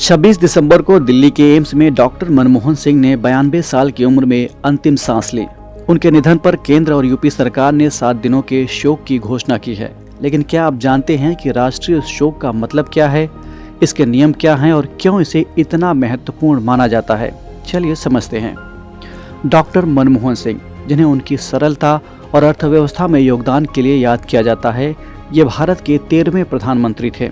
26 दिसंबर को दिल्ली के एम्स में डॉक्टर मनमोहन सिंह ने 92 साल की उम्र में अंतिम सांस ली। उनके निधन पर केंद्र और यूपी सरकार ने 7 दिनों के शोक की घोषणा की है। लेकिन क्या आप जानते हैं कि राष्ट्रीय शोक का मतलब क्या है, इसके नियम क्या हैं और क्यों इसे इतना महत्वपूर्ण माना जाता है? चलिए समझते हैं। डॉक्टर मनमोहन सिंह, जिन्हें उनकी सरलता और अर्थव्यवस्था में योगदान के लिए याद किया जाता है, ये भारत के 13वें प्रधानमंत्री थे।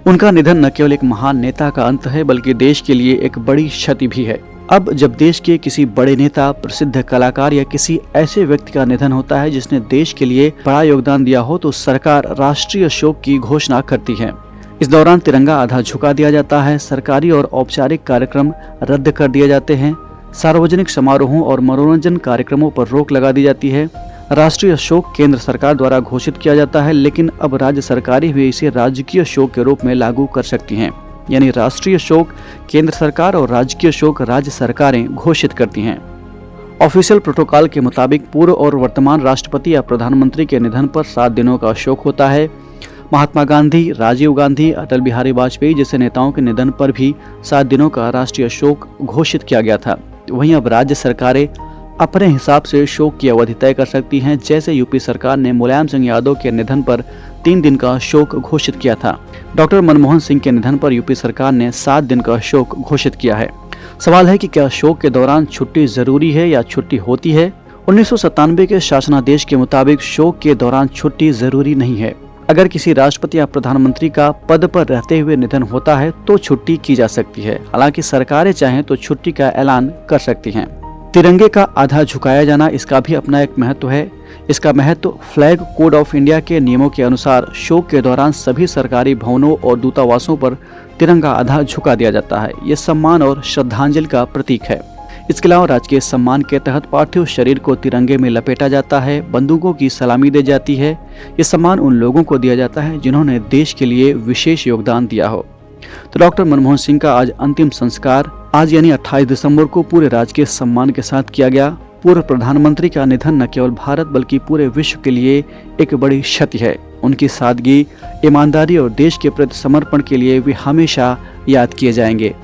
उनका निधन न केवल एक महान नेता का अंत है, बल्कि देश के लिए एक बड़ी क्षति भी है। अब जब देश के किसी बड़े नेता, प्रसिद्ध कलाकार या किसी ऐसे व्यक्ति का निधन होता है जिसने देश के लिए बड़ा योगदान दिया हो, तो सरकार राष्ट्रीय शोक की घोषणा करती है। इस दौरान तिरंगा आधा झुका दिया जाता है, सरकारी और औपचारिक कार्यक्रम रद्द कर दिए जाते हैं, सार्वजनिक समारोहों और मनोरंजन कार्यक्रमों पर रोक लगा दी जाती है। राष्ट्रीय शोक केंद्र सरकार द्वारा घोषित किया जाता है, लेकिन अब राज्य सरकारें भी इसे राजकीय शोक के रूप में लागू कर सकती हैं। यानी राष्ट्रीय शोक केंद्र सरकार और राजकीय शोक राज्य सरकारें घोषित करती हैं। ऑफिशियल प्रोटोकॉल के मुताबिक पूर्व और वर्तमान राष्ट्रपति या प्रधानमंत्री के निधन पर 7 दिनों का शोक होता है। महात्मा गांधी, राजीव गांधी, अटल बिहारी वाजपेयी जैसे नेताओं के निधन पर भी 7 दिनों का राष्ट्रीय शोक घोषित किया गया था। वहीं अब राज्य सरकारें अपने हिसाब से शोक की अवधि तय कर सकती हैं। जैसे यूपी सरकार ने मुलायम सिंह यादव के निधन पर 3 दिन का शोक घोषित किया था। डॉक्टर मनमोहन सिंह के निधन पर यूपी सरकार ने 7 दिन का शोक घोषित किया है। सवाल है कि क्या शोक के दौरान छुट्टी जरूरी है या छुट्टी होती है? 1997 के शासनादेश के मुताबिक शोक के दौरान छुट्टी जरूरी नहीं है। अगर किसी राष्ट्रपति या प्रधानमंत्री का पद पर रहते हुए निधन होता है तो छुट्टी की जा सकती है। हालांकि सरकारें चाहें तो छुट्टी का ऐलान कर सकती हैं। तिरंगे का आधा झुकाया जाना, इसका भी अपना एक महत्व है। इसका महत्व फ्लैग कोड ऑफ इंडिया के नियमों के अनुसार शोक के दौरान सभी सरकारी भवनों और दूतावासों पर तिरंगा आधा झुका दिया जाता है। ये सम्मान और श्रद्धांजलि का प्रतीक है। इसके अलावा राजकीय सम्मान के तहत पार्थिव शरीर को तिरंगे में लपेटा जाता है, बंदूकों की सलामी दी जाती है। ये सम्मान उन लोगों को दिया जाता है जिन्होंने देश के लिए विशेष योगदान दिया हो। तो डॉक्टर मनमोहन सिंह का आज अंतिम संस्कार आज यानी 28 दिसंबर को पूरे राजकीय सम्मान के साथ किया गया। पूर्व प्रधानमंत्री का निधन न केवल भारत बल्कि पूरे विश्व के लिए एक बड़ी क्षति है। उनकी सादगी, ईमानदारी और देश के प्रति समर्पण के लिए वे हमेशा याद किए जाएंगे।